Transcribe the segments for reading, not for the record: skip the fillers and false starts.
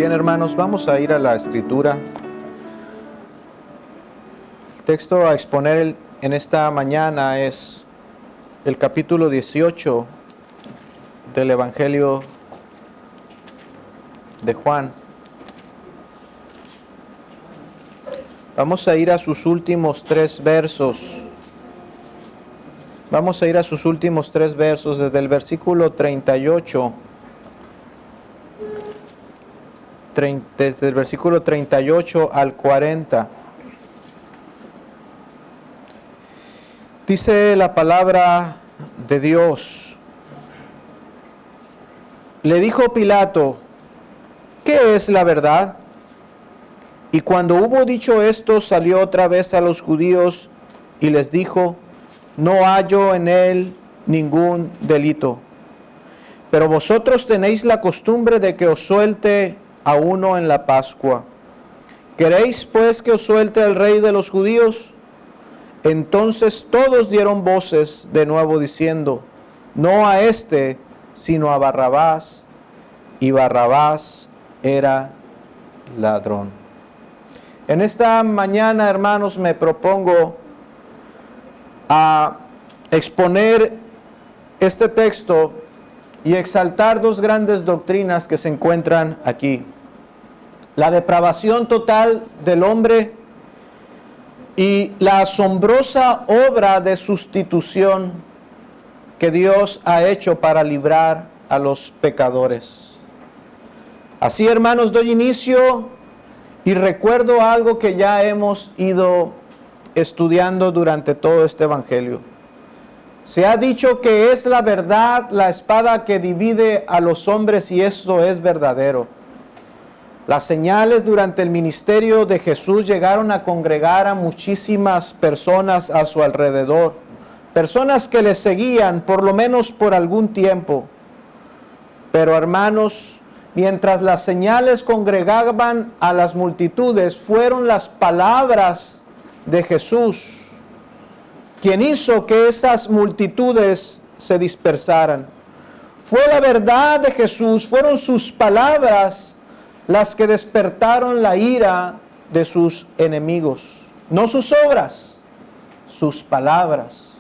Bien, hermanos, vamos a ir a la Escritura. El texto a exponer en esta mañana es el capítulo 18 del Evangelio de Juan. Vamos a ir a sus últimos tres versos. Vamos a ir a sus últimos tres versos desde el versículo 38. Desde el versículo 38 al 40. Dice la palabra de Dios. Le dijo Pilato: ¿qué es la verdad? Y cuando hubo dicho esto, salió otra vez a los judíos y les dijo: no hallo en él ningún delito. Pero vosotros tenéis la costumbre de que os suelte a uno en la Pascua. ¿Queréis pues que os suelte al Rey de los judíos? Entonces todos dieron voces de nuevo diciendo: no a este, sino a Barrabás. Y Barrabás era ladrón. En esta mañana, hermanos, me propongo a exponer este texto y exaltar dos grandes doctrinas que se encuentran aquí: la depravación total del hombre y la asombrosa obra de sustitución que Dios ha hecho para librar a los pecadores. Así, hermanos, doy inicio y recuerdo algo que ya hemos ido estudiando durante todo este evangelio. Se ha dicho que es la verdad la espada que divide a los hombres, y esto es verdadero. Las señales durante el ministerio de Jesús llegaron a congregar a muchísimas personas a su alrededor, personas que le seguían por lo menos por algún tiempo. Pero, hermanos, mientras las señales congregaban a las multitudes, fueron las palabras de Jesús quien hizo que esas multitudes se dispersaran. Fue la verdad de Jesús, fueron sus palabras las que despertaron la ira de sus enemigos. No sus obras, sus palabras.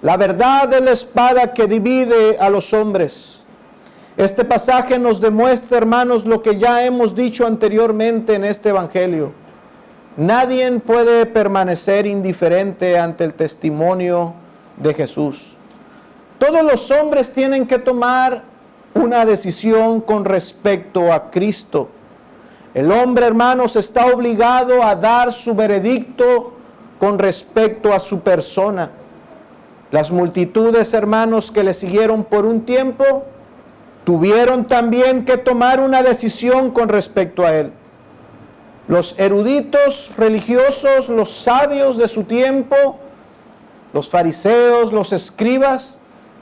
La verdad es la espada que divide a los hombres. Este pasaje nos demuestra, hermanos, lo que ya hemos dicho anteriormente en este evangelio. Nadie puede permanecer indiferente ante el testimonio de Jesús. Todos los hombres tienen que tomar una decisión con respecto a Cristo. El hombre, hermanos, está obligado a dar su veredicto con respecto a su persona. Las multitudes, hermanos, que le siguieron por un tiempo, tuvieron también que tomar una decisión con respecto a él. Los eruditos religiosos, los sabios de su tiempo, los fariseos, los escribas,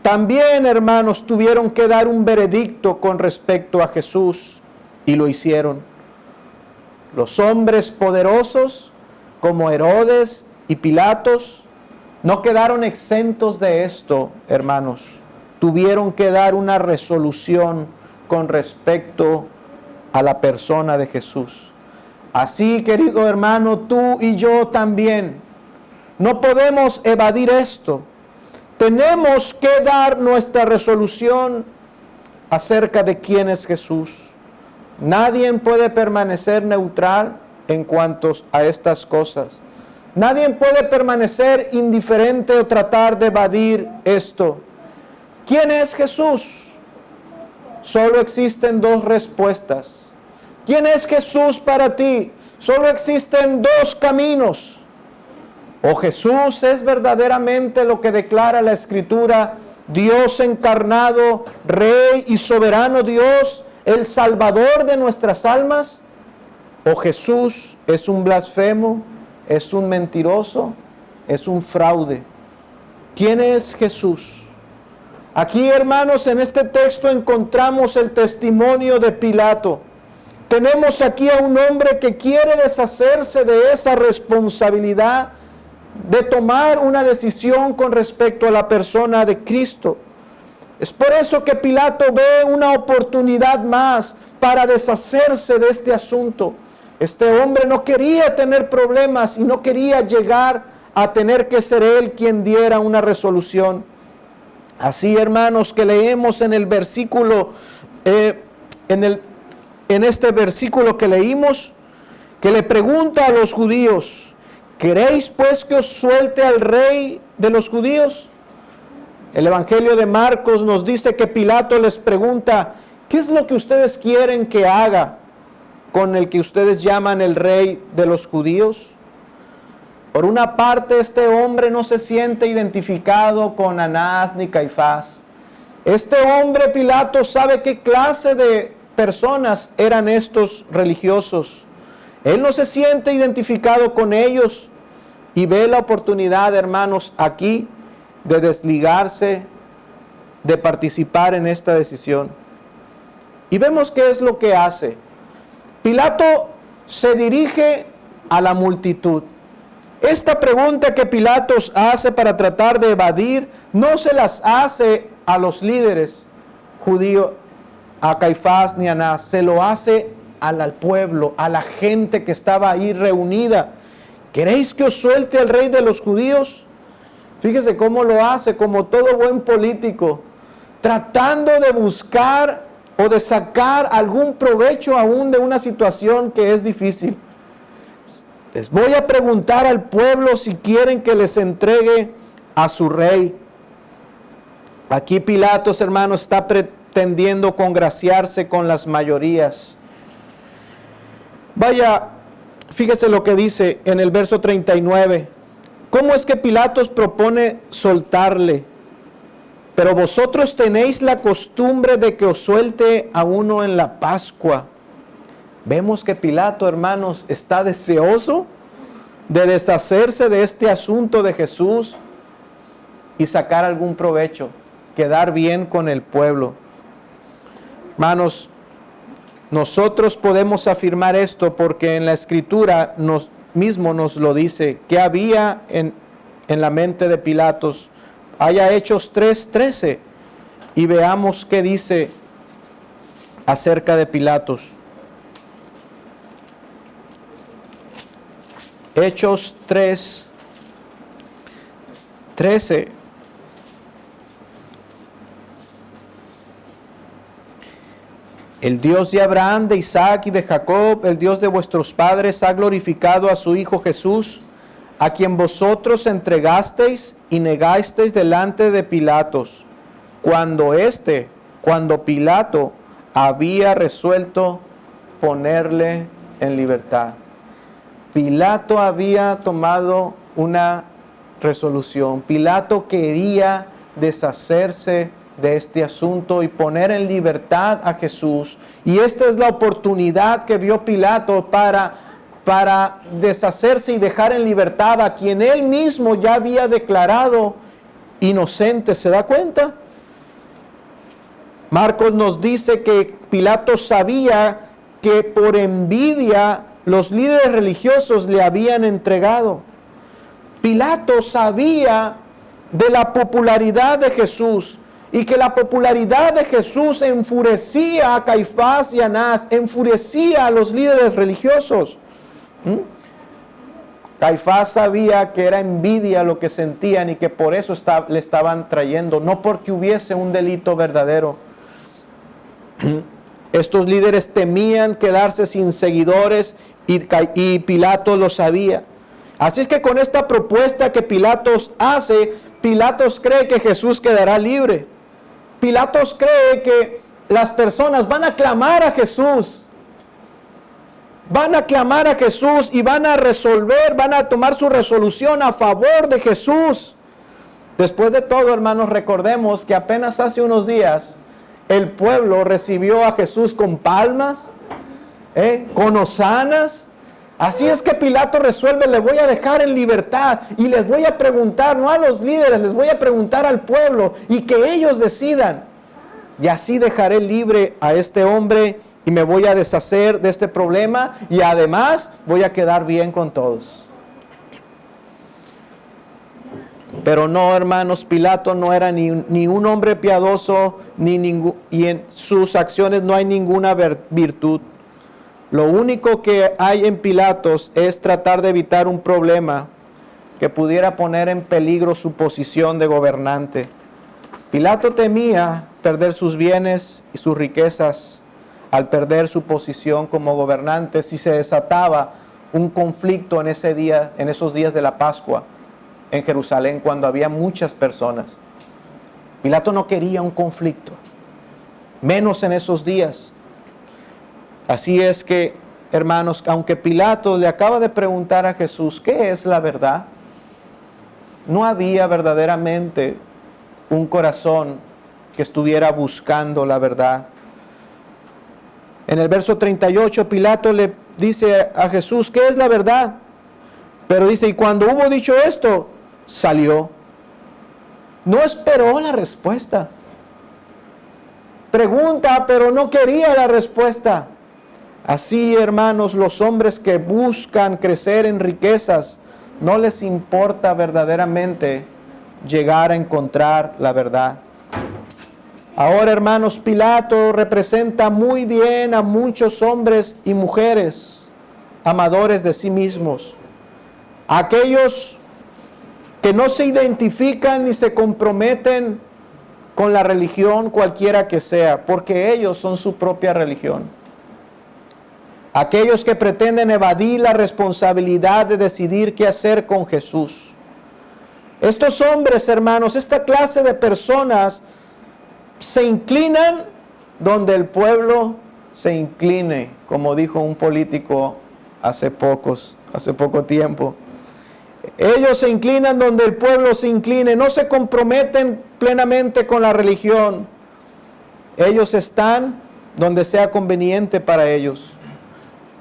también, hermanos, tuvieron que dar un veredicto con respecto a Jesús, y lo hicieron. Los hombres poderosos, como Herodes y Pilatos, no quedaron exentos de esto, hermanos. Tuvieron que dar una resolución con respecto a la persona de Jesús. Así, querido hermano, tú y yo también no podemos evadir esto. Tenemos que dar nuestra resolución acerca de quién es Jesús. Nadie puede permanecer neutral en cuanto a estas cosas. Nadie puede permanecer indiferente o tratar de evadir esto. ¿Quién es Jesús? Solo existen dos respuestas. ¿Quién es Jesús para ti? Solo existen dos caminos. O Jesús es verdaderamente lo que declara la Escritura: Dios encarnado, Rey y soberano Dios, el Salvador de nuestras almas. O Jesús es un blasfemo, es un mentiroso, es un fraude. ¿Quién es Jesús? Aquí, hermanos, en este texto encontramos el testimonio de Pilato. Tenemos aquí a un hombre que quiere deshacerse de esa responsabilidad de tomar una decisión con respecto a la persona de Cristo. Es por eso que Pilato ve una oportunidad más para deshacerse de este asunto. Este hombre no quería tener problemas y no quería llegar a tener que ser él quien diera una resolución. Así, hermanos, que leemos en el versículo, en este versículo que leímos, que le pregunta a los judíos: ¿queréis pues que os suelte al rey de los judíos? El Evangelio de Marcos nos dice que Pilato les pregunta: ¿qué es lo que ustedes quieren que haga con el que ustedes llaman el rey de los judíos? Por una parte, este hombre no se siente identificado con Anás ni Caifás. Este hombre, Pilato, sabe qué clase de personas eran estos religiosos. Él no se siente identificado con ellos y ve la oportunidad, hermanos, aquí de desligarse, de participar en esta decisión. Y vemos qué es lo que hace. Pilato se dirige a la multitud. Esta pregunta que Pilatos hace para tratar de evadir, no se las hace a los líderes judíos, a Caifás ni a Anás, se lo hace al pueblo, a la gente que estaba ahí reunida. ¿Queréis que os suelte al rey de los judíos? Fíjese cómo lo hace, como todo buen político, tratando de buscar o de sacar algún provecho aún de una situación que es difícil. Les voy a preguntar al pueblo si quieren que les entregue a su rey. Aquí Pilatos, hermanos, está pretendiendo congraciarse con las mayorías. Vaya, fíjese lo que dice en el verso 39. ¿Cómo es que Pilatos propone soltarle? Pero vosotros tenéis la costumbre de que os suelte a uno en la Pascua. Vemos que Pilato, hermanos, está deseoso de deshacerse de este asunto de Jesús y sacar algún provecho, quedar bien con el pueblo. Hermanos, nosotros podemos afirmar esto porque en la Escritura mismo nos lo dice, que había en la mente de Pilatos. Haya Hechos 3:13 y veamos qué dice acerca de Pilatos. Hechos 3:13. El Dios de Abraham, de Isaac y de Jacob, el Dios de vuestros padres, ha glorificado a su Hijo Jesús, a quien vosotros entregasteis y negasteis delante de Pilatos, cuando Pilato había resuelto ponerle en libertad. Pilato había tomado una resolución. Pilato quería deshacerse de este asunto y poner en libertad a Jesús. Y esta es la oportunidad que vio Pilato para deshacerse y dejar en libertad a quien él mismo ya había declarado inocente. ¿Se da cuenta? Marcos nos dice que Pilato sabía que por envidia los líderes religiosos le habían entregado. Pilato sabía de la popularidad de Jesús y que la popularidad de Jesús enfurecía a Caifás y a Anás, enfurecía a los líderes religiosos. Caifás sabía que era envidia lo que sentían y que por eso le estaban trayendo, no porque hubiese un delito verdadero. Estos líderes temían quedarse sin seguidores y Pilato lo sabía. Así es que con esta propuesta que Pilatos hace, Pilatos cree que Jesús quedará libre. Pilatos cree que las personas van a clamar a Jesús. Van a clamar a Jesús y van a tomar su resolución a favor de Jesús. Después de todo, hermanos, recordemos que apenas hace unos días el pueblo recibió a Jesús con palmas, con hosanas. Así es que Pilato resuelve: le voy a dejar en libertad y les voy a preguntar, no a los líderes, les voy a preguntar al pueblo y que ellos decidan. Y así dejaré libre a este hombre y me voy a deshacer de este problema y además voy a quedar bien con todos. Pero no, hermanos, Pilato no era ni un hombre piadoso, y en sus acciones no hay ninguna virtud. Lo único que hay en Pilatos es tratar de evitar un problema que pudiera poner en peligro su posición de gobernante. Pilato temía perder sus bienes y sus riquezas al perder su posición como gobernante si se desataba un conflicto en ese día, en esos días de la Pascua en Jerusalén, cuando había muchas personas. Pilato no quería un conflicto, menos en esos días. Así es que, hermanos, aunque Pilato le acaba de preguntar a Jesús, ¿qué es la verdad?, no había verdaderamente un corazón que estuviera buscando la verdad. En el verso 38, Pilato le dice a Jesús, ¿qué es la verdad? Pero dice, y cuando hubo dicho esto, salió. No esperó la respuesta. Pregunta, pero no quería la respuesta. Así, hermanos, los hombres que buscan crecer en riquezas, no les importa verdaderamente llegar a encontrar la verdad. Ahora, hermanos, Pilato representa muy bien a muchos hombres y mujeres amadores de sí mismos. Aquellos que no se identifican ni se comprometen con la religión cualquiera que sea, porque ellos son su propia religión. Aquellos que pretenden evadir la responsabilidad de decidir qué hacer con Jesús. Estos hombres, hermanos, esta clase de personas se inclinan donde el pueblo se incline, como dijo un político hace poco tiempo. Ellos se inclinan donde el pueblo se incline, no se comprometen plenamente con la religión. Ellos están donde sea conveniente para ellos.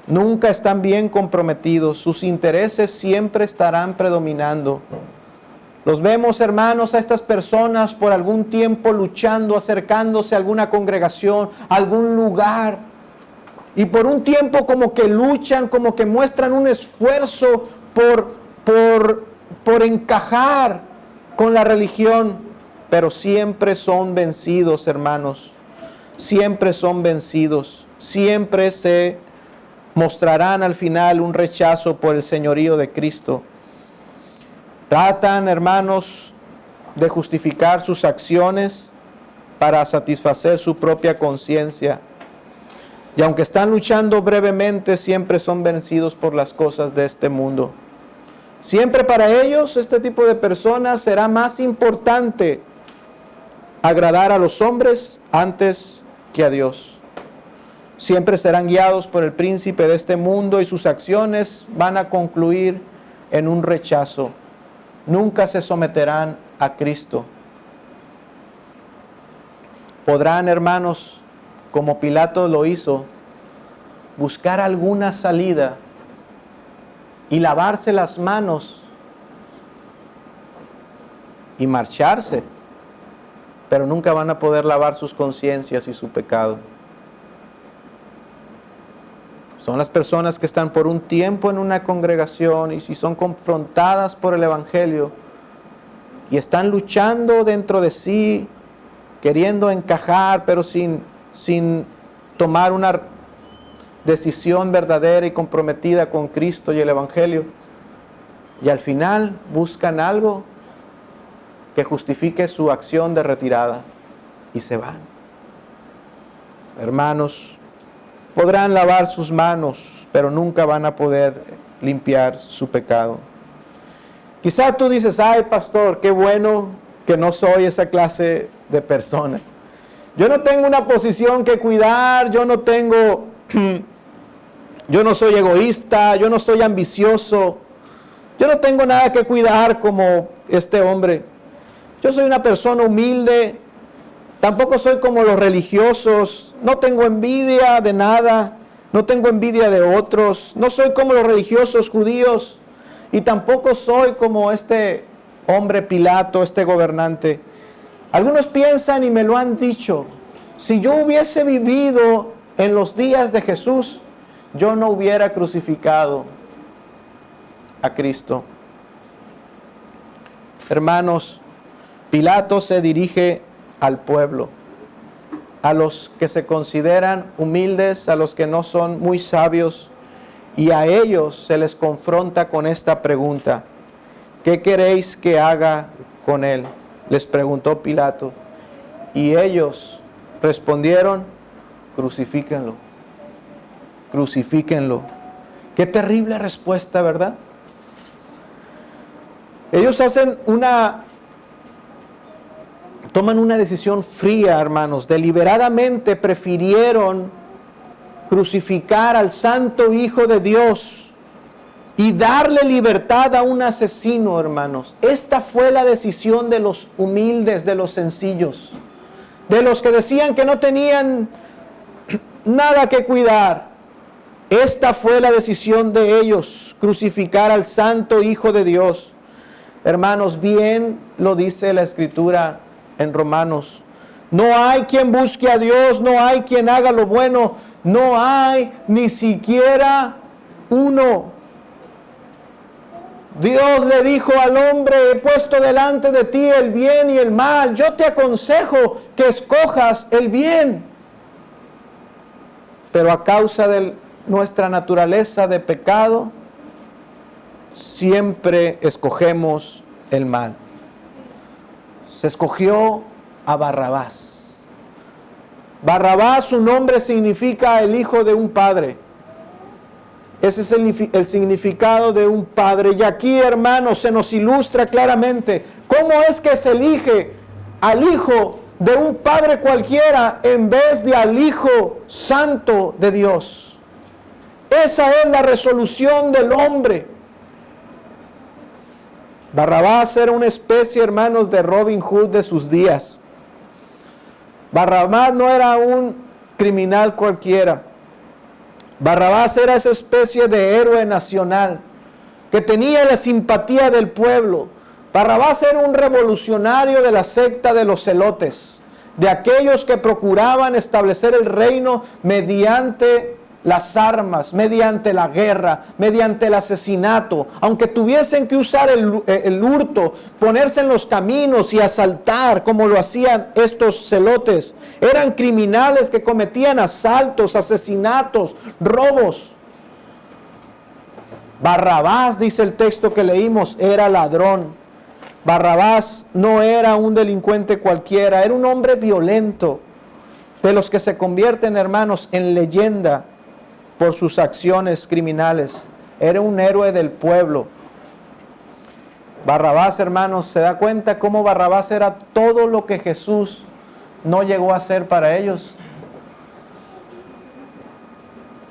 Nunca están bien comprometidos, sus intereses siempre estarán predominando. Los vemos, hermanos, a estas personas por algún tiempo luchando, acercándose a alguna congregación, a algún lugar. Y por un tiempo como que luchan, como que muestran un esfuerzo por encajar con la religión. Pero siempre son vencidos, hermanos. Siempre son vencidos. Siempre se mostrarán al final un rechazo por el señorío de Cristo. Tratan, hermanos, de justificar sus acciones para satisfacer su propia conciencia. Y aunque están luchando brevemente, siempre son vencidos por las cosas de este mundo. Siempre para ellos, este tipo de personas, será más importante agradar a los hombres antes que a Dios. Siempre serán guiados por el príncipe de este mundo y sus acciones van a concluir en un rechazo. Nunca se someterán a Cristo. Podrán, hermanos, como Pilato lo hizo, buscar alguna salida y lavarse las manos y marcharse, pero nunca van a poder lavar sus conciencias y su pecado. Son las personas que están por un tiempo en una congregación y si son confrontadas por el Evangelio y están luchando dentro de sí, queriendo encajar, pero sin tomar una decisión verdadera y comprometida con Cristo y el Evangelio, y al final buscan algo que justifique su acción de retirada y se van. Hermanos, podrán lavar sus manos, pero nunca van a poder limpiar su pecado. Quizá tú dices, ay pastor, qué bueno que no soy esa clase de persona. Yo no tengo una posición que cuidar, yo no soy egoísta, yo no soy ambicioso, yo no tengo nada que cuidar como este hombre. Yo soy una persona humilde, tampoco soy como los religiosos, no tengo envidia de nada, no tengo envidia de otros, no soy como los religiosos judíos y tampoco soy como este hombre Pilato, este gobernante. Algunos piensan y me lo han dicho, si yo hubiese vivido en los días de Jesús, yo no hubiera crucificado a Cristo. hermanos, Pilato se dirige al pueblo, a los que se consideran humildes, a los que no son muy sabios, y a ellos se les confronta con esta pregunta: ¿qué queréis que haga con él?, les preguntó Pilato. Y ellos respondieron: crucifíquenlo, crucifíquenlo. Qué terrible respuesta, ¿verdad? Ellos toman una decisión fría, hermanos. Deliberadamente prefirieron crucificar al Santo Hijo de Dios y darle libertad a un asesino, hermanos. Esta fue la decisión de los humildes, de los sencillos, de los que decían que no tenían nada que cuidar. Esta fue la decisión de ellos, crucificar al Santo Hijo de Dios. Hermanos, bien lo dice la Escritura en Romanos: no hay quien busque a Dios, no hay quien haga lo bueno, no hay ni siquiera uno. Dios le dijo al hombre: he puesto delante de ti el bien y el mal, yo te aconsejo que escojas el bien. Pero a causa de nuestra naturaleza de pecado, siempre escogemos el mal. Se escogió a Barrabás. Barrabás, su nombre significa el hijo de un padre. Ese es el significado de un padre. Y aquí, hermanos, se nos ilustra claramente cómo es que se elige al hijo de un padre cualquiera en vez de al Hijo Santo de Dios. Esa es la resolución del hombre. Barrabás era una especie, hermanos, de Robin Hood de sus días. Barrabás no era un criminal cualquiera. Barrabás era esa especie de héroe nacional que tenía la simpatía del pueblo. Barrabás era un revolucionario de la secta de los celotes, de aquellos que procuraban establecer el reino mediante las armas, mediante la guerra, mediante el asesinato. Aunque tuviesen que usar el hurto, ponerse en los caminos y asaltar como lo hacían estos celotes. Eran criminales que cometían asaltos, asesinatos, robos. Barrabás, dice el texto que leímos, era ladrón. Barrabás no era un delincuente cualquiera, era un hombre violento, de los que se convierten, hermanos, en leyenda por sus acciones criminales. Era un héroe del pueblo. Barrabás, hermanos, ¿se da cuenta cómo Barrabás era todo lo que Jesús no llegó a ser para ellos?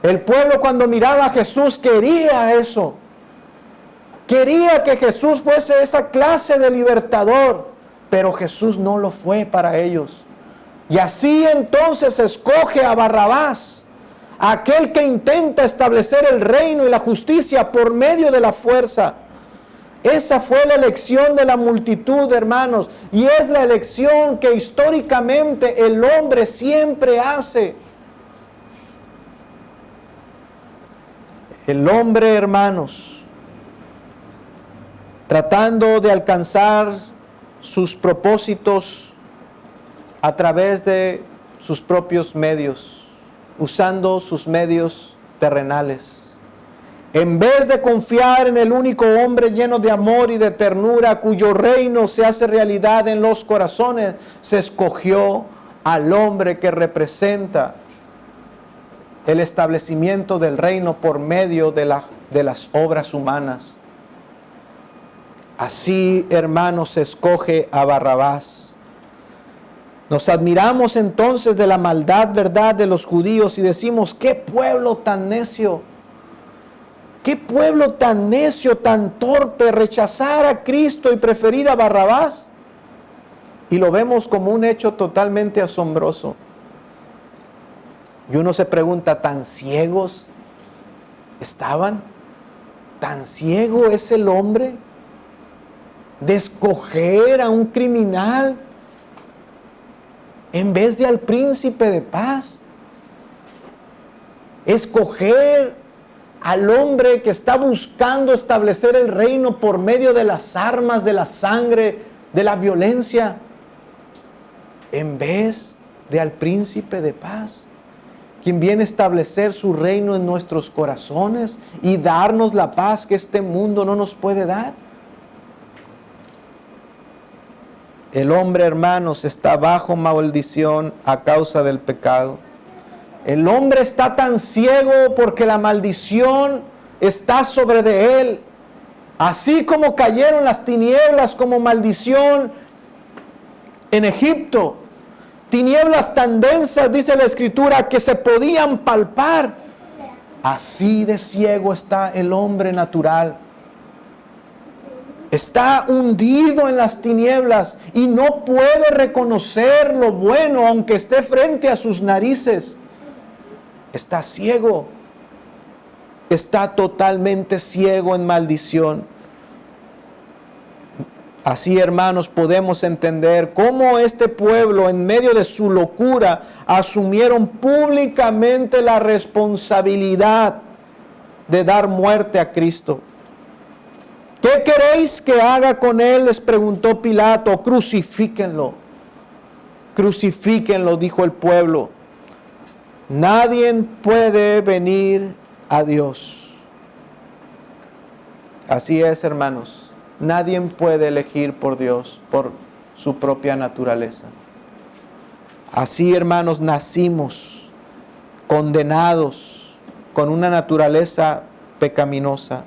El pueblo, cuando miraba a Jesús, quería eso. Quería que Jesús fuese esa clase de libertador, pero Jesús no lo fue para ellos. Y así entonces escoge a Barrabás, aquel que intenta establecer el reino y la justicia por medio de la fuerza. Esa fue la elección de la multitud, hermanos, y es la elección que históricamente el hombre siempre hace. El hombre, hermanos, tratando de alcanzar sus propósitos a través de sus propios medios, usando sus medios terrenales. En vez de confiar en el único hombre lleno de amor y de ternura, cuyo reino se hace realidad en los corazones, se escogió al hombre que representa el establecimiento del reino por medio de las obras humanas. Así, hermanos, se escoge a Barrabás. Nos admiramos entonces de la maldad, ¿verdad?, de los judíos y decimos: ¡qué pueblo tan necio! ¡Qué pueblo tan necio, tan torpe! Rechazar a Cristo y preferir a Barrabás. Y lo vemos como un hecho totalmente asombroso. Y uno se pregunta: ¿tan ciegos estaban? ¿Tan ciego es el hombre de escoger a un criminal en vez de al príncipe de paz? Escoger al hombre que está buscando establecer el reino por medio de las armas, de la sangre, de la violencia, en vez de al príncipe de paz, quien viene a establecer su reino en nuestros corazones y darnos la paz que este mundo no nos puede dar. El hombre, hermanos, está bajo maldición a causa del pecado. El hombre está tan ciego porque la maldición está sobre de él. Así como cayeron las tinieblas como maldición en Egipto. Tinieblas tan densas, dice la Escritura, que se podían palpar. Así de ciego está el hombre natural. Está hundido en las tinieblas y no puede reconocer lo bueno aunque esté frente a sus narices. Está ciego. Está totalmente ciego en maldición. Así, hermanos, podemos entender cómo este pueblo, en medio de su locura, asumieron públicamente la responsabilidad de dar muerte a Cristo. ¿Qué queréis que haga con él?, les preguntó Pilato. Crucifíquenlo. Crucifíquenlo, dijo el pueblo. Nadie puede venir a Dios. Así es, hermanos. Nadie puede elegir por Dios, por su propia naturaleza. Así, hermanos, nacimos condenados con una naturaleza pecaminosa.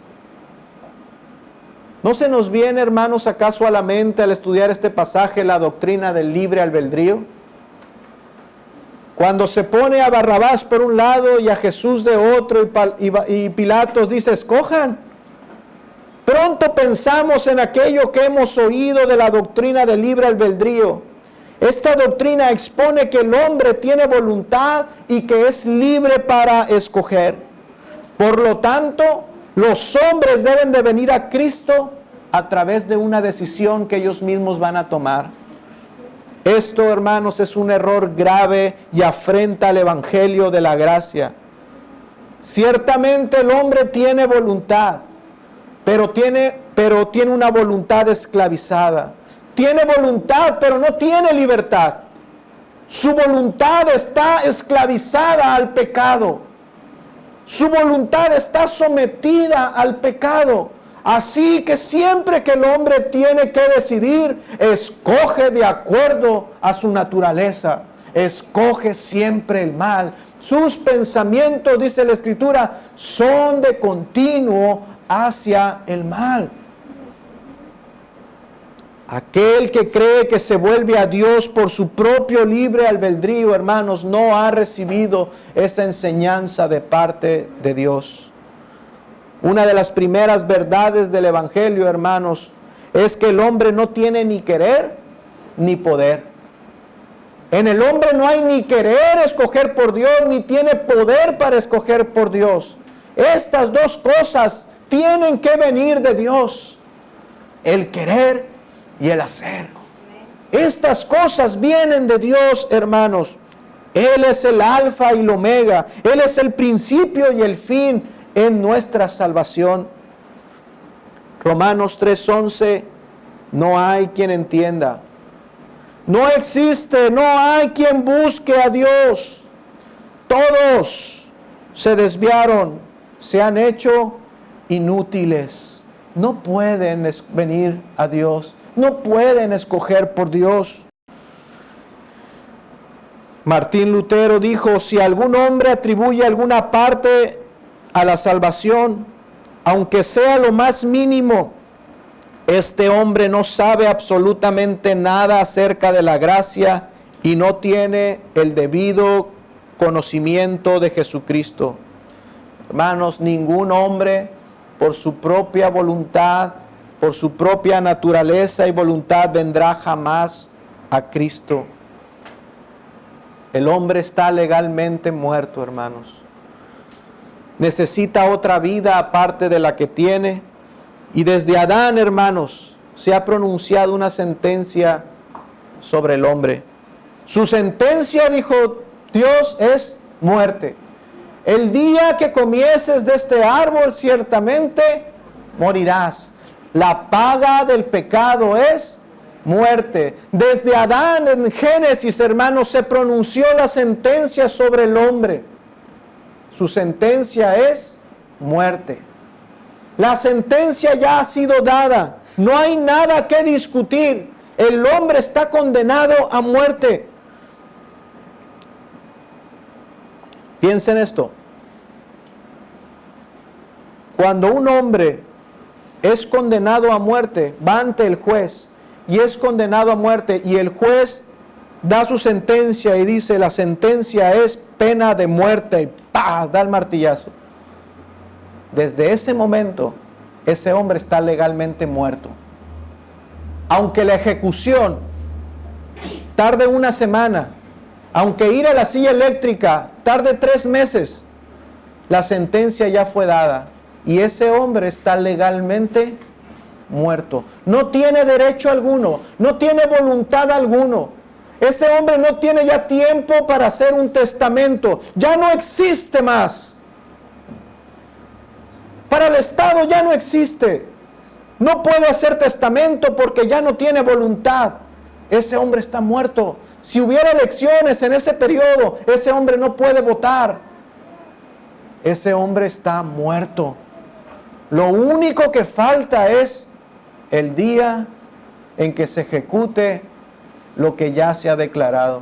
¿No se nos viene, hermanos, acaso a la mente al estudiar este pasaje la doctrina del libre albedrío? Cuando se pone a Barrabás por un lado y a Jesús de otro, y Pilatos dice, escojan. Pronto pensamos en aquello que hemos oído de la doctrina del libre albedrío. Esta doctrina expone que el hombre tiene voluntad y que es libre para escoger. Por lo tanto, los hombres deben de venir a Cristo a través de una decisión que ellos mismos van a tomar. Esto, hermanos, es un error grave y afrenta al Evangelio de la gracia. Ciertamente el hombre tiene voluntad, pero tiene una voluntad esclavizada. Tiene voluntad, pero no tiene libertad. Su voluntad está esclavizada al pecado. Su voluntad está sometida al pecado. Así que siempre que el hombre tiene que decidir, escoge de acuerdo a su naturaleza. Escoge siempre el mal. Sus pensamientos, dice la Escritura, son de continuo hacia el mal. Aquel que cree que se vuelve a Dios por su propio libre albedrío, hermanos, no ha recibido esa enseñanza de parte de Dios. Una de las primeras verdades del Evangelio, hermanos, es que el hombre no tiene ni querer ni poder. En el hombre no hay ni querer escoger por Dios, ni tiene poder para escoger por Dios. Estas dos cosas tienen que venir de Dios. El querer y el hacer. Estas cosas vienen de Dios, hermanos. Él es el alfa y el omega. Él es el principio y el fin en nuestra salvación. Romanos 3:11, no hay quien entienda. No existe, no hay quien busque a Dios. Todos se desviaron, se han hecho inútiles. No pueden venir a Dios. No pueden escoger por Dios. Martín Lutero dijo, si algún hombre atribuye alguna parte a la salvación, aunque sea lo más mínimo, este hombre no sabe absolutamente nada acerca de la gracia y no tiene el debido conocimiento de Jesucristo. Hermanos, ningún hombre por su propia voluntad, por su propia naturaleza y voluntad vendrá jamás a Cristo. El hombre está legalmente muerto, hermanos. Necesita otra vida aparte de la que tiene. Y desde Adán, hermanos, se ha pronunciado una sentencia sobre el hombre. Su sentencia, dijo Dios, es muerte. el día que comieses de este árbol ciertamente morirás. La paga del pecado es muerte. Desde Adán en Génesis, hermanos, se pronunció la sentencia sobre el hombre. Su sentencia es muerte. La sentencia ya ha sido dada. No hay nada que discutir. El hombre está condenado a muerte. Piensen esto. Cuando un hombre es condenado a muerte, va ante el juez y es condenado a muerte y el juez da su sentencia y dice la sentencia es pena de muerte y ¡pah! Da el martillazo. Desde ese momento, ese hombre está legalmente muerto. Aunque la ejecución tarde una semana, aunque ir a la silla eléctrica tarde 3 meses, la sentencia ya fue dada y ese hombre está legalmente muerto. No tiene derecho alguno, no tiene voluntad alguno. Ese hombre no tiene ya tiempo para hacer un testamento, ya no existe más. Para el Estado ya no existe. No puede hacer testamento porque ya no tiene voluntad. Ese hombre está muerto. Si hubiera elecciones en ese periodo, ese hombre no puede votar. Ese hombre está muerto. Lo único que falta es el día en que se ejecute lo que ya se ha declarado.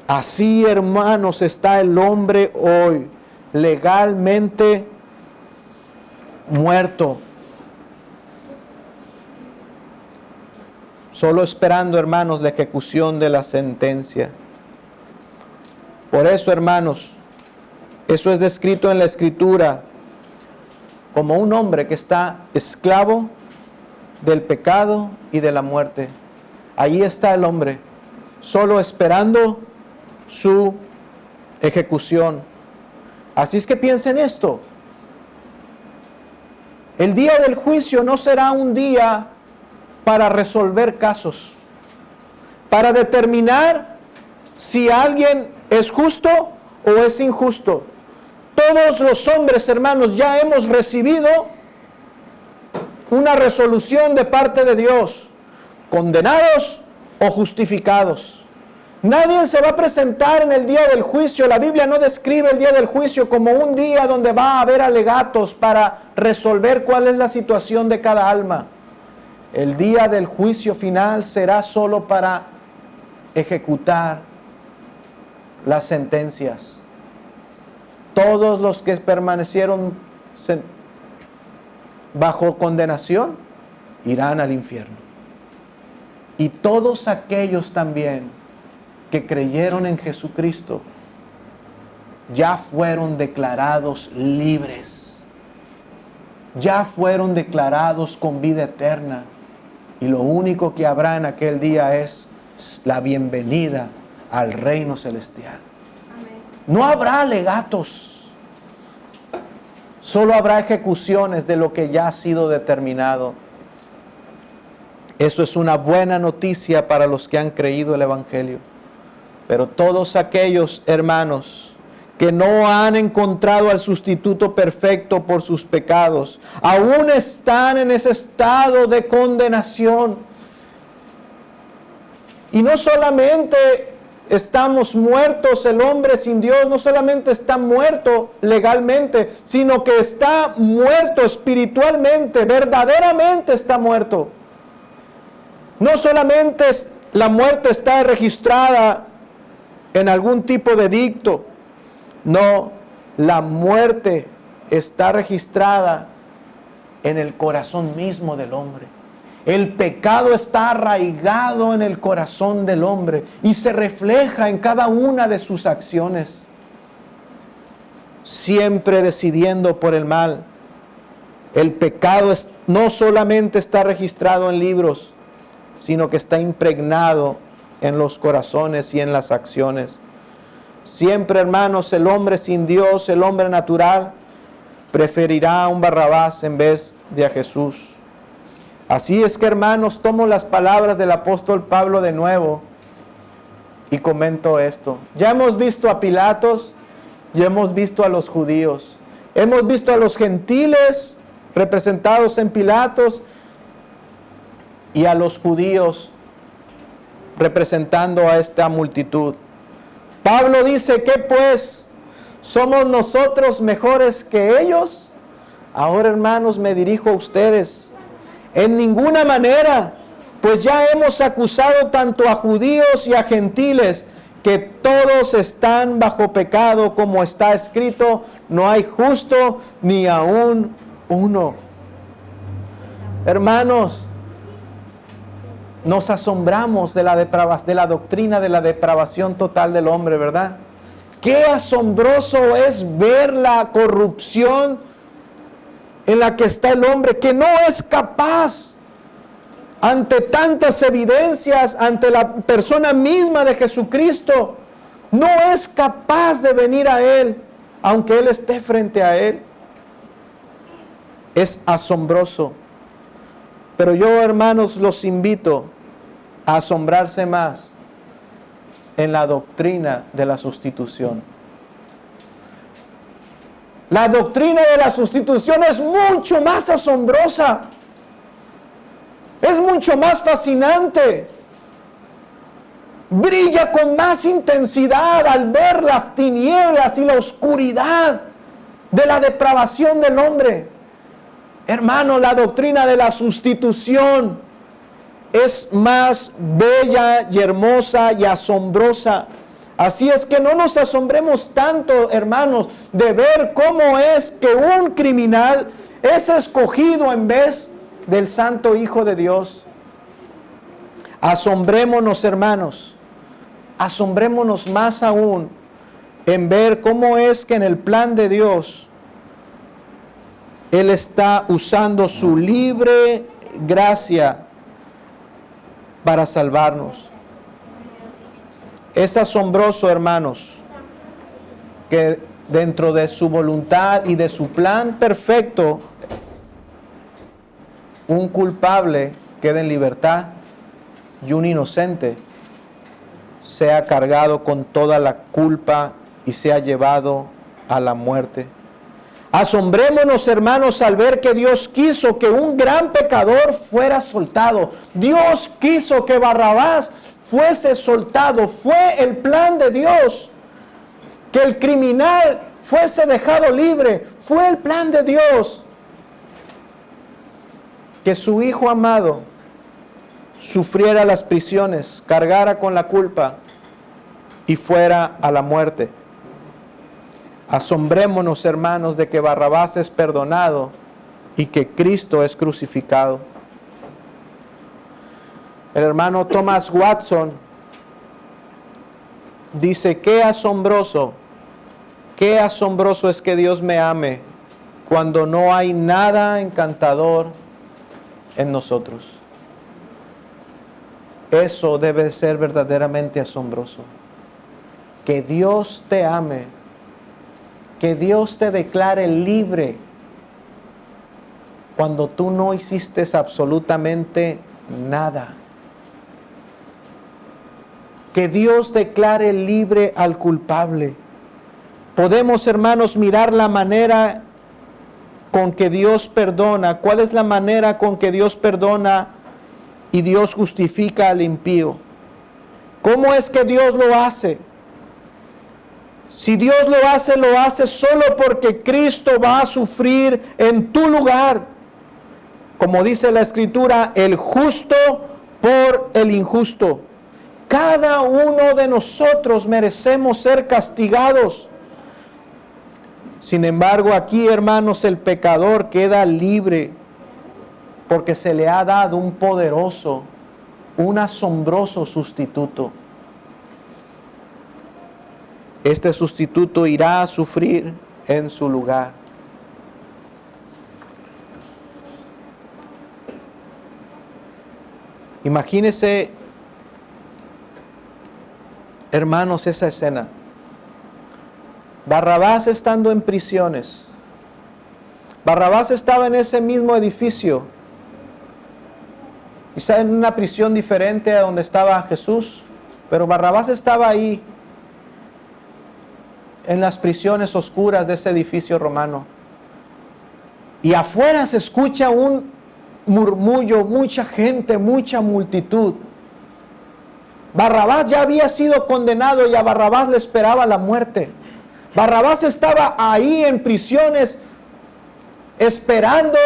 Así, hermanos, está el hombre hoy, legalmente muerto. Solo esperando, hermanos, la ejecución de la sentencia. Por eso, hermanos, eso es descrito en la Escritura como un hombre que está esclavo del pecado y de la muerte. Ahí está el hombre, solo esperando su ejecución. Así es que piensen esto. El día del juicio no será un día para resolver casos, para determinar si alguien es justo o es injusto. Todos los hombres, hermanos, ya hemos recibido una resolución de parte de Dios, condenados o justificados. Nadie se va a presentar en el día del juicio. La Biblia no describe el día del juicio como un día donde va a haber alegatos para resolver cuál es la situación de cada alma. El día del juicio final será solo para ejecutar las sentencias. Todos los que permanecieron bajo condenación irán al infierno. Y todos aquellos también que creyeron en Jesucristo ya fueron declarados libres. Ya fueron declarados con vida eterna. Y lo único que habrá en aquel día es la bienvenida al reino celestial. No habrá alegatos, solo habrá ejecuciones de lo que ya ha sido determinado. Eso es una buena noticia para los que han creído el Evangelio. Pero todos aquellos hermanos que no han encontrado al sustituto perfecto por sus pecados, aún están en ese estado de condenación. Y no solamente estamos muertos, el hombre sin Dios no solamente está muerto legalmente, sino que está muerto espiritualmente, verdaderamente está muerto. No solamente la muerte está registrada en algún tipo de edicto, no, la muerte está registrada en el corazón mismo del hombre. El pecado está arraigado en el corazón del hombre y se refleja en cada una de sus acciones, siempre decidiendo por el mal. El pecado no solamente está registrado en libros, sino que está impregnado en los corazones y en las acciones. Siempre, hermanos, el hombre sin Dios, el hombre natural, preferirá a un Barrabás en vez de a Jesús. Así es que, hermanos, tomo las palabras del apóstol Pablo de nuevo y comento esto. Ya hemos visto a Pilatos, y hemos visto a los judíos. Hemos visto a los gentiles representados en Pilatos y a los judíos representando a esta multitud. Pablo dice, ¿qué pues? ¿Somos nosotros mejores que ellos? Ahora, hermanos, me dirijo a ustedes. En ninguna manera, pues ya hemos acusado tanto a judíos y a gentiles, que todos están bajo pecado, como está escrito, no hay justo ni aún uno. Hermanos, nos asombramos de la doctrina de la depravación total del hombre, ¿verdad? Qué asombroso es ver la corrupción en la que está el hombre, que no es capaz, ante tantas evidencias, ante la persona misma de Jesucristo, no es capaz de venir a Él, aunque Él esté frente a Él. Es asombroso. Pero yo, hermanos, los invito a asombrarse más en la doctrina de la sustitución. La doctrina de la sustitución es mucho más asombrosa. Es mucho más fascinante. Brilla con más intensidad al ver las tinieblas y la oscuridad de la depravación del hombre. Hermano, la doctrina de la sustitución es más bella y hermosa y asombrosa. Así es que no nos asombremos tanto, hermanos, de ver cómo es que un criminal es escogido en vez del Santo Hijo de Dios. Asombrémonos, hermanos, asombrémonos más aún en ver cómo es que en el plan de Dios Él está usando su libre gracia para salvarnos. Es asombroso, hermanos, que dentro de su voluntad y de su plan perfecto, un culpable quede en libertad y un inocente sea cargado con toda la culpa y sea llevado a la muerte. Asombrémonos, hermanos, al ver que Dios quiso que un gran pecador fuera soltado. Dios quiso que Barrabás fuese soltado. Fue el plan de Dios. Que el criminal fuese dejado libre. Fue el plan de Dios. Que su Hijo amado sufriera las prisiones, cargara con la culpa y fuera a la muerte. Asombrémonos, hermanos, de que Barrabás es perdonado y que Cristo es crucificado. El hermano Thomas Watson dice, qué asombroso es que Dios me ame cuando no hay nada encantador en nosotros. Eso debe ser verdaderamente asombroso. Que Dios te ame, que Dios te declare libre cuando tú no hiciste absolutamente nada. Que Dios declare libre al culpable. Podemos, hermanos, mirar la manera con que Dios perdona. ¿Cuál es la manera con que Dios perdona y Dios justifica al impío? ¿Cómo es que Dios lo hace? Si Dios lo hace solo porque Cristo va a sufrir en tu lugar. Como dice la Escritura, el justo por el injusto. Cada uno de nosotros merecemos ser castigados. Sin embargo, aquí, hermanos, el pecador queda libre porque se le ha dado un poderoso, un asombroso sustituto. Este sustituto irá a sufrir en su lugar. Imagínense, hermanos, esa escena. Barrabás estando en prisiones. Barrabás estaba en ese mismo edificio. Quizá en una prisión diferente a donde estaba Jesús, pero Barrabás estaba ahí. en las prisiones oscuras de ese edificio romano. Y afuera se escucha un murmullo, mucha gente, mucha multitud. Barrabás ya había sido condenado y a Barrabás le esperaba la muerte. Barrabás estaba ahí en prisiones esperando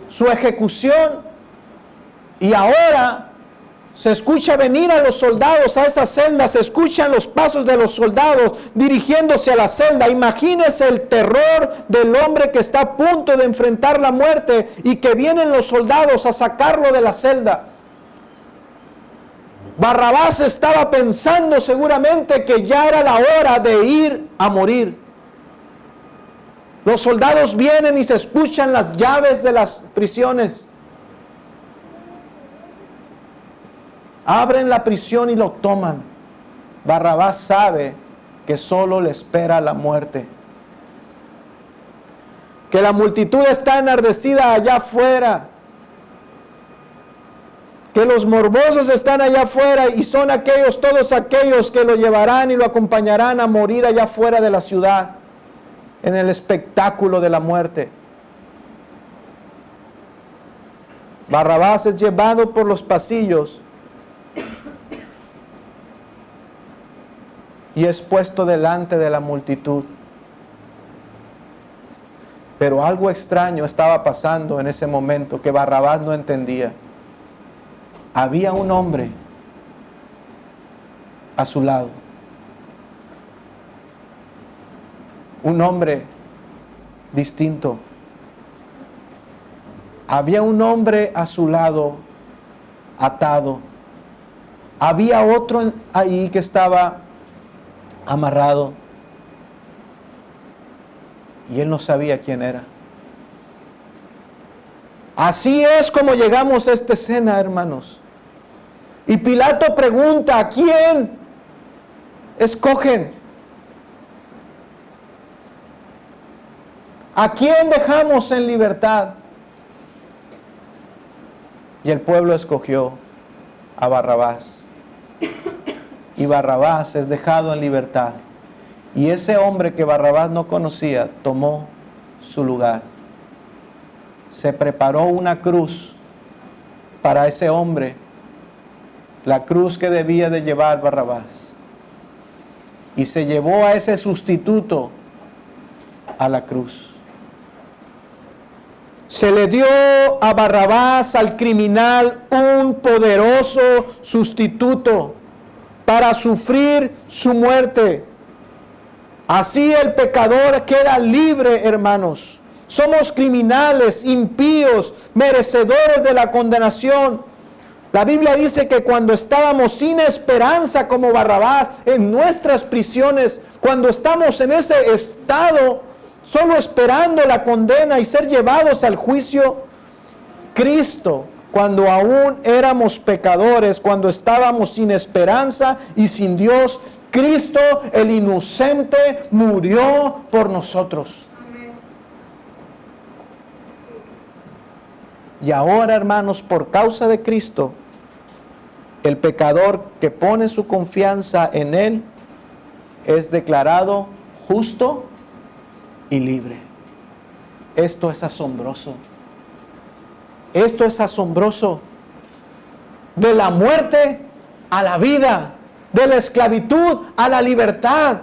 su ejecución, y ahora se escucha venir a los soldados a esa celda, se escuchan los pasos de los soldados dirigiéndose a la celda. Imagínese el terror del hombre que está a punto de enfrentar la muerte y que vienen los soldados a sacarlo de la celda. Barrabás estaba pensando seguramente que ya era la hora de ir a morir. Los soldados vienen y se escuchan las llaves de las prisiones. Abren la prisión y lo toman. Barrabás sabe que solo le espera la muerte. Que la multitud está enardecida allá afuera. Que los morbosos están allá afuera y son aquellos, todos aquellos que lo llevarán y lo acompañarán a morir allá afuera de la ciudad, en el espectáculo de la muerte. Barrabás es llevado por los pasillos y es puesto delante de la multitud. Pero algo extraño estaba pasando en ese momento que Barrabás no entendía. Había un hombre a su lado. Un hombre distinto. Había un hombre a su lado atado. Había otro ahí que estaba amarrado. Y él no sabía quién era. Así es como llegamos a esta escena, hermanos. Y Pilato pregunta, ¿a quién escogen? ¿A quién dejamos en libertad? Y el pueblo escogió a Barrabás. Y Barrabás es dejado en libertad. Y ese hombre que Barrabás no conocía tomó su lugar. Se preparó una cruz para ese hombre, la cruz que debía de llevar Barrabás. Y se llevó a ese sustituto a la cruz. Se le dio a Barrabás, al criminal, un poderoso sustituto para sufrir su muerte. Así el pecador queda libre, hermanos. Somos criminales, impíos, merecedores de la condenación. La Biblia dice que cuando estábamos sin esperanza como Barrabás, en nuestras prisiones, cuando estamos en ese estado, solo esperando la condena y ser llevados al juicio, Cristo, cuando aún éramos pecadores, cuando estábamos sin esperanza y sin Dios, Cristo, el inocente, murió por nosotros. Y ahora, hermanos, por causa de Cristo, el pecador que pone su confianza en Él es declarado justo y libre. Esto es asombroso. Esto es asombroso. De la muerte a la vida, de la esclavitud a la libertad.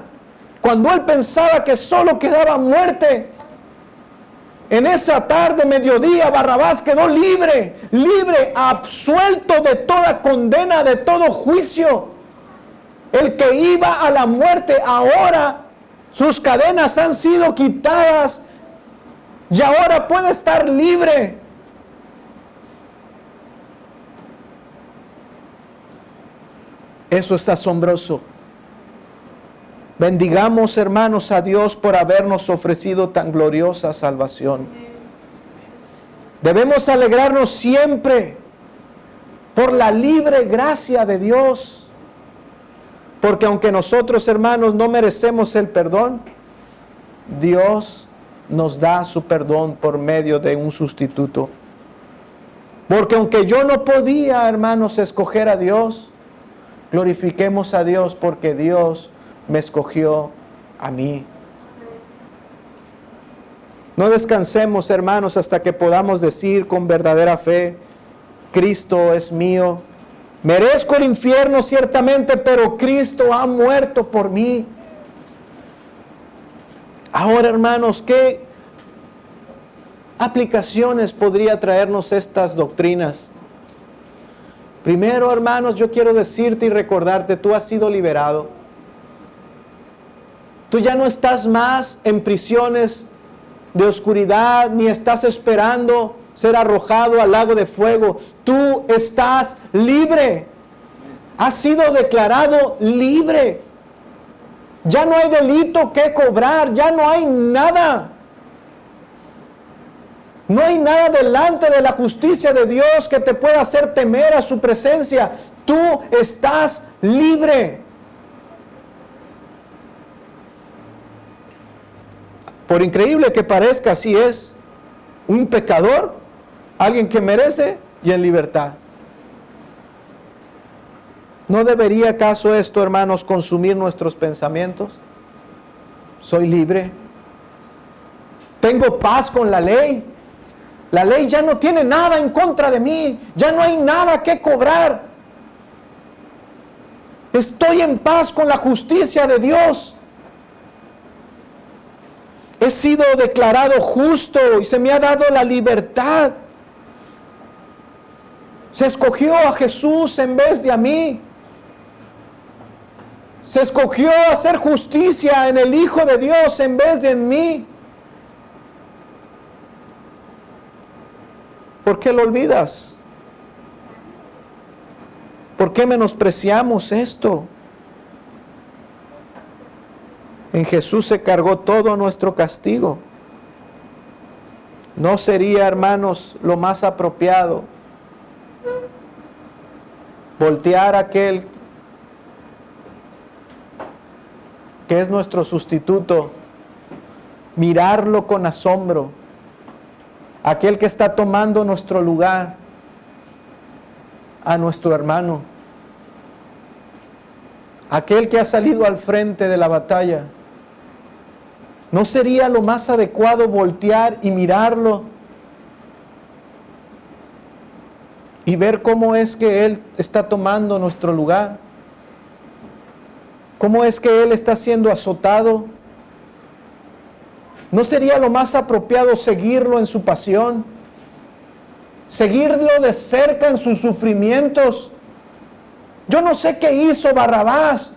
Cuando él pensaba que solo quedaba muerte, en esa tarde, mediodía, Barrabás quedó libre, libre, absuelto de toda condena, de todo juicio. El que iba a la muerte ahora, sus cadenas han sido quitadas y ahora puede estar libre. Eso es asombroso. Bendigamos, hermanos, a Dios por habernos ofrecido tan gloriosa salvación. Debemos alegrarnos siempre por la libre gracia de Dios. Porque aunque nosotros, hermanos, no merecemos el perdón, Dios nos da su perdón por medio de un sustituto. Porque aunque yo no podía, hermanos, escoger a Dios, glorifiquemos a Dios porque Dios me escogió a mí. No descansemos, hermanos, hasta que podamos decir con verdadera fe, Cristo es mío. Merezco el infierno ciertamente, pero Cristo ha muerto por mí. Ahora, hermanos, ¿qué aplicaciones podría traernos estas doctrinas? Primero, hermanos, yo quiero decirte y recordarte, tú has sido liberado. Tú ya no estás más en prisiones de oscuridad, ni estás esperando ser arrojado al lago de fuego. Tú estás libre. Has sido declarado libre. Ya no hay delito que cobrar, ya no hay nada. No hay nada delante de la justicia de Dios que te pueda hacer temer a su presencia. Tú estás libre. Por increíble que parezca, así es. Un pecador, alguien que merece y en libertad. ¿No debería acaso esto, hermanos, consumir nuestros pensamientos? Soy libre. Tengo paz con la ley. La ley ya no tiene nada en contra de mí. Ya no hay nada que cobrar. Estoy en paz con la justicia de Dios. He sido declarado justo y se me ha dado la libertad. Se escogió a Jesús en vez de a mí. Se escogió hacer justicia en el Hijo de Dios en vez de en mí. ¿Por qué lo olvidas? ¿Por qué menospreciamos esto? En Jesús se cargó todo nuestro castigo. ¿No sería, hermanos, lo más apropiado voltear a aquel que es nuestro sustituto, mirarlo con asombro, aquel que está tomando nuestro lugar, a nuestro hermano, aquel que ha salido al frente de la batalla? ¿No sería lo más adecuado voltear y mirarlo y ver cómo es que Él está tomando nuestro lugar? ¿Cómo es que Él está siendo azotado? ¿No sería lo más apropiado seguirlo en su pasión? ¿Seguirlo de cerca en sus sufrimientos? Yo no sé qué hizo Barrabás.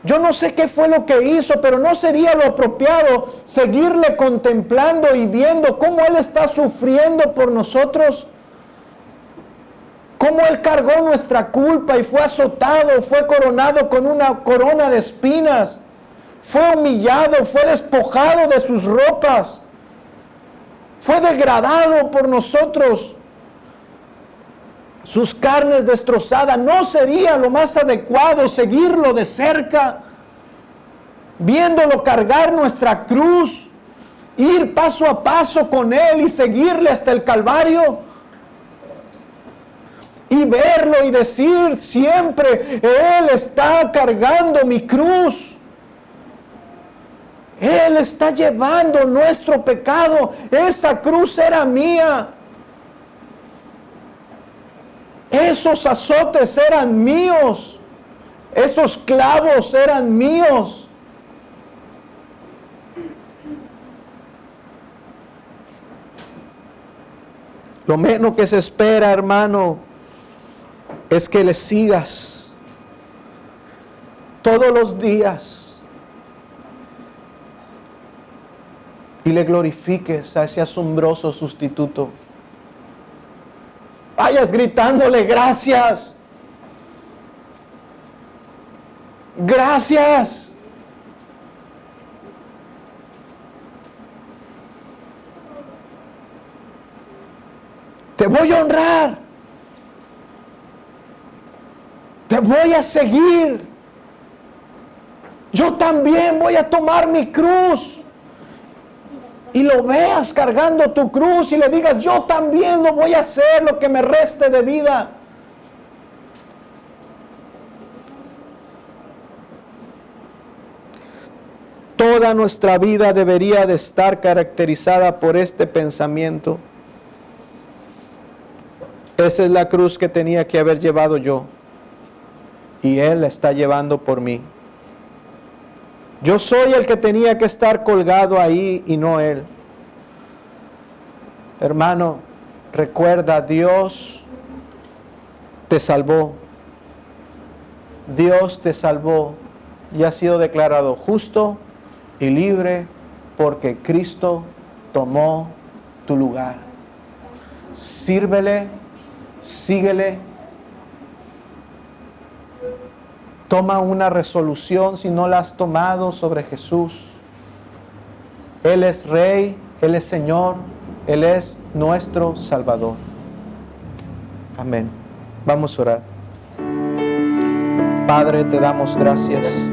Yo no sé qué fue lo que hizo, pero ¿no sería lo apropiado seguirle contemplando y viendo cómo Él está sufriendo por nosotros? Cómo Él cargó nuestra culpa y fue azotado, fue coronado con una corona de espinas, fue humillado, fue despojado de sus ropas, fue degradado por nosotros, sus carnes destrozadas. ¿No sería lo más adecuado seguirlo de cerca, viéndolo cargar nuestra cruz, ir paso a paso con Él y seguirle hasta el Calvario? Y verlo y decir siempre, Él está cargando mi cruz. Él está llevando nuestro pecado. Esa cruz era mía. Esos azotes eran míos. Esos clavos eran míos. Lo menos que se espera, hermano, es que le sigas todos los días y le glorifiques a ese asombroso sustituto. Vayas gritándole gracias. Gracias. Te voy a honrar. Te voy a seguir. Yo también voy a tomar mi cruz. Y lo veas cargando tu cruz y le digas, yo también lo voy a hacer lo que me reste de vida. Toda nuestra vida debería de estar caracterizada por este pensamiento. Esa es la cruz que tenía que haber llevado yo, y Él la está llevando por mí. Yo soy el que tenía que estar colgado ahí y no Él. Hermano, recuerda, Dios te salvó. Dios te salvó y has sido declarado justo y libre porque Cristo tomó tu lugar. Sírvele, síguele. Toma una resolución si no la has tomado sobre Jesús. Él es Rey, Él es Señor, Él es nuestro Salvador. Amén. Vamos a orar. Padre, te damos gracias.